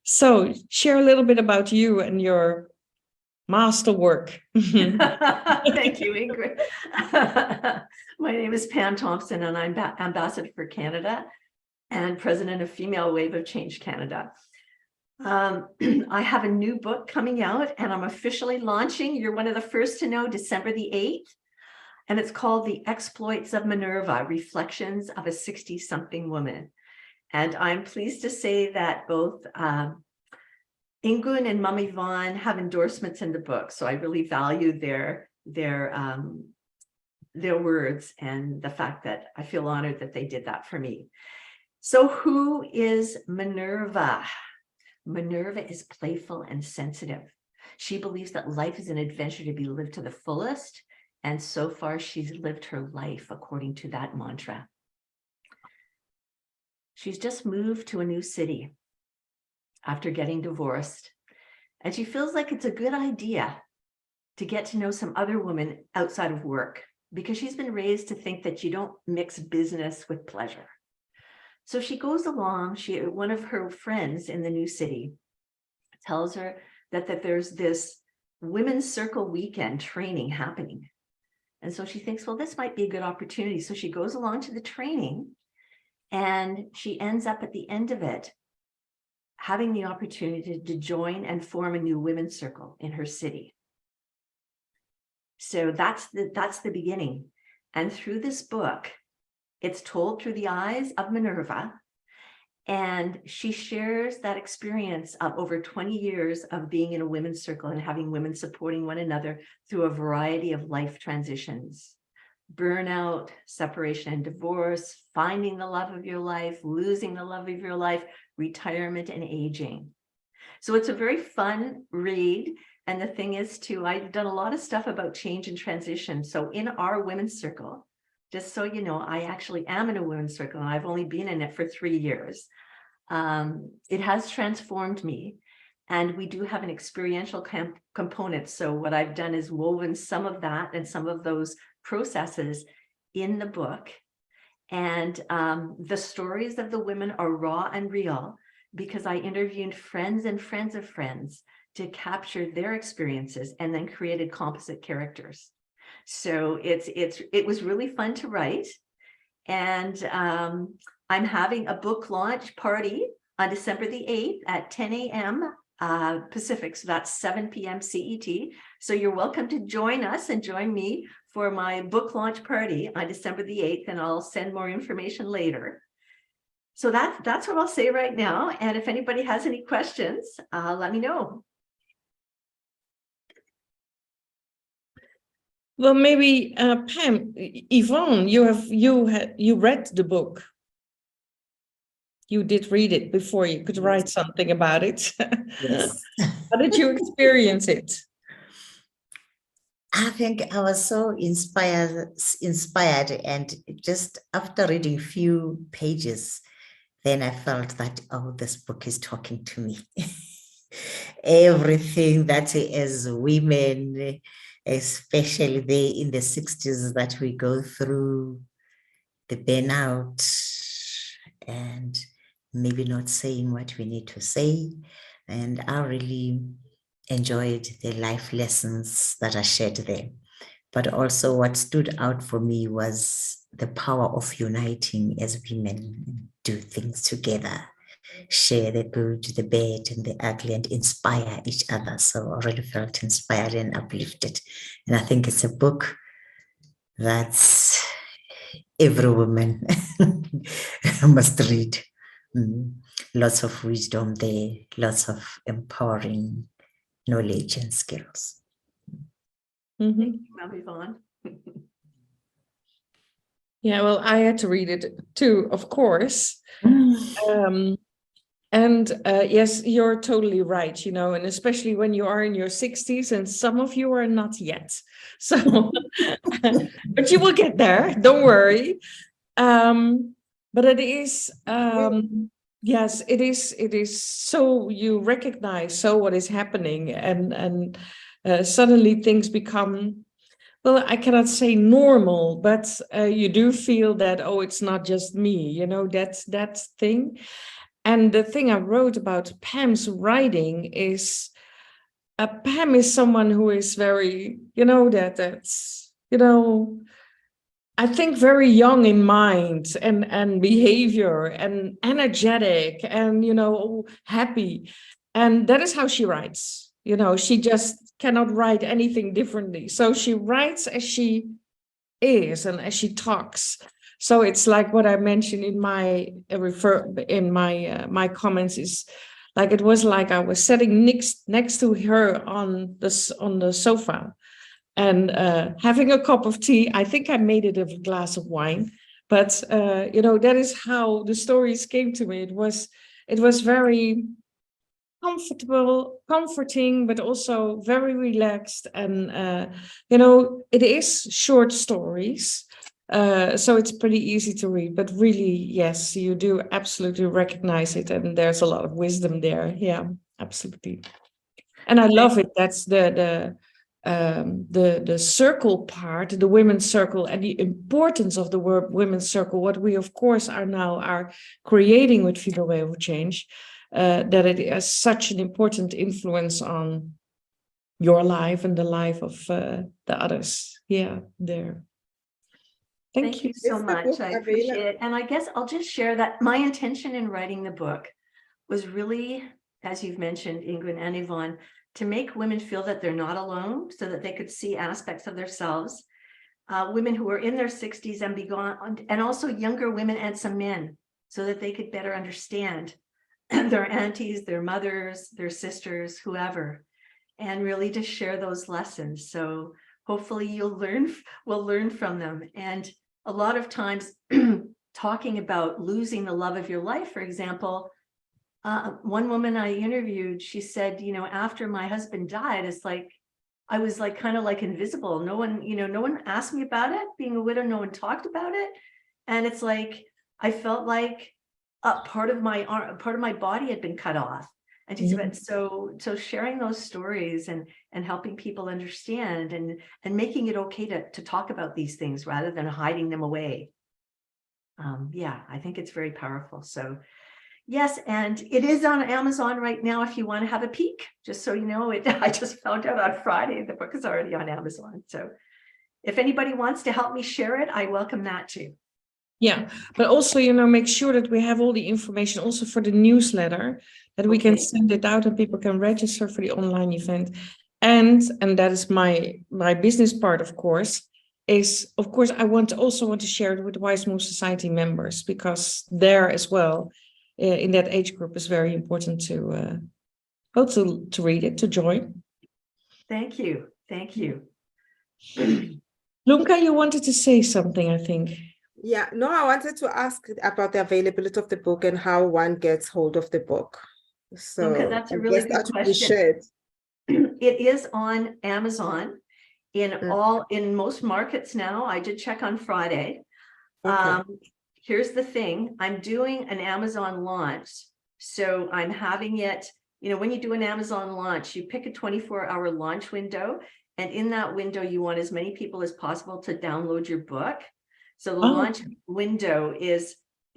So share a little bit about you and your masterwork. Thank you, Ingrid. My name is Pam Thompson, and I'm Ambassador for Canada and President of Female Wave of Change Canada. I have a new book coming out, and I'm officially launching. You're one of the first to know, December the 8th. And it's called The Exploits of Minerva, Reflections of a 60-something Woman. And I'm pleased to say that both Ingun and Mum Yvonne have endorsements in the book. So I really value their words and the fact that I feel honored that they did that for me. So who is Minerva? Minerva is playful and sensitive. She believes that life is an adventure to be lived to the fullest. And so far, she's lived her life according to that mantra. She's just moved to a new city after getting divorced. And she feels like it's a good idea to get to know some other women outside of work, because she's been raised to think that you don't mix business with pleasure. So she goes along, one of her friends in the new city tells her that there's this women's circle weekend training happening. And so she thinks, well, this might be a good opportunity. So she goes along to the training, and she ends up at the end of it having the opportunity to join and form a new women's circle in her city. So that's the beginning. And through this book, it's told through the eyes of Minerva, and she shares that experience of over 20 years of being in a women's circle and having women supporting one another through a variety of life transitions: burnout, separation and divorce, finding the love of your life, losing the love of your life, retirement, and aging. So it's a very fun read. And the thing is too, I've done a lot of stuff about change and transition. So in our women's circle, just so you know, I actually am in a women's circle, and I've only been in it for 3 years. It has transformed me, and we do have an experiential component. So what I've done is woven some of that and some of those processes in the book. And the stories of the women are raw and real, because I interviewed friends and friends of friends to capture their experiences and then created composite characters. So it was really fun to write. And I'm having a book launch party on December the 8th at 10 a.m. Pacific. So that's 7 p.m. CET. So you're welcome to join us and join me for my book launch party on December the 8th. And I'll send more information later. So that's what I'll say right now. And if anybody has any questions, let me know. Well, maybe Pam, Yvonne, you read the book. You did read it before you could write something about it. Yes. How did you experience it? I think I was so inspired, and just after reading a few pages, then I felt that, oh, this book is talking to me. Everything that as women, especially there in the 60s, that we go through, the burnout and maybe not saying what we need to say. And I really enjoyed the life lessons that are shared there. But also what stood out for me was the power of uniting as women, do things together, share the good, the bad, and the ugly, and inspire each other. So I really felt inspired and uplifted. And I think it's a book that's every woman must read. Lots of wisdom there, lots of empowering knowledge and skills. Thank you, Mum Yvonne. Yeah, well, I had to read it too, of course. Yes, you're totally right, you know, and especially when you are in your 60s, and some of you are not yet. So, but you will get there, don't worry. But it is, yes, it is so you recognize what is happening, and suddenly things become, well, I cannot say normal, but you do feel that, oh, it's not just me, you know, that thing. And the thing I wrote about Pam's writing is Pam is someone who is very, that's, I think very young in mind and behavior and energetic and, happy. And that is how she writes. She just cannot write anything differently. So she writes as she is and as she talks. So it's like what I mentioned in my my comments is like it was like I was sitting next to her on the sofa and having a cup of tea. I think I made it a glass of wine, but that is how the stories came to me. It was very comforting, but also very relaxed, and it is short stories. So it's pretty easy to read, but really, yes, you do absolutely recognize it, and there's a lot of wisdom there. Yeah, absolutely. And I love it. That's the circle part, the women's circle, and the importance of the word women's circle. What we, of course, are creating with Female Way of Change, that it has such an important influence on your life and the life of the others. Yeah, there. Thank you so much. I appreciate it. And I guess I'll just share that my intention in writing the book was really, as you've mentioned, Ingrid and Yvonne, to make women feel that they're not alone, so that they could see aspects of themselves, women who are in their 60s and beyond, and also younger women and some men, so that they could better understand their aunties, their mothers, their sisters, whoever, and really just share those lessons. So hopefully we'll learn from them. And a lot of times talking about losing the love of your life, for example, one woman I interviewed, she said, after my husband died, it's like, I was like, kind of like invisible. No one asked me about it. Being a widow, no one talked about it. And it's like, I felt like a part of my body had been cut off. And she said, so sharing those stories and helping people understand and making it okay to talk about these things rather than hiding them away. Yeah, I think it's very powerful. So yes, and it is on Amazon right now if you want to have a peek, just so you know. I just found out on Friday the book is already on Amazon. So if anybody wants to help me share it, I welcome that too. Yeah, but also, make sure that we have all the information also for the newsletter, that we can send it out and people can register for the online event. And that is my business part, of course, is, of course, I also want to share it with the Wise Move Society members, because there as well, in that age group, is very important to read it, to join. Thank you. Lunka, you wanted to say something, I think. Yeah, no, I wanted to ask about the availability of the book and how one gets hold of the book. So okay, that's a really good question. It is on Amazon in most markets now. I did check on Friday. Okay. Here's the thing, I'm doing an Amazon launch. So I'm having it, when you do an Amazon launch, you pick a 24-hour launch window. And in that window, you want as many people as possible to download your book. So the launch window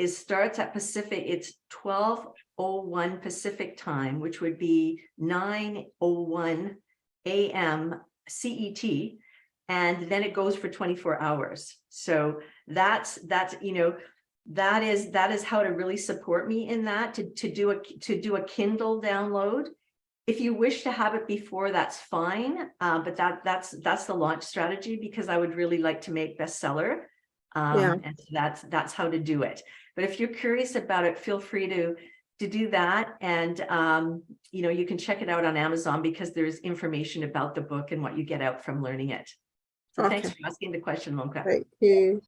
starts at Pacific. It's 12:01 Pacific time, which would be 9:01 a.m. CET, and then it goes for 24 hours. So that is how to really support me in that, to do a Kindle download. If you wish to have it before, that's fine, but that's the launch strategy, because I would really like to make bestseller. And that's how to do it. But if you're curious about it, feel free to do that. And you can check it out on Amazon, because there's information about the book and what you get out from learning it. So thanks for asking the question, Lonka. Thank you.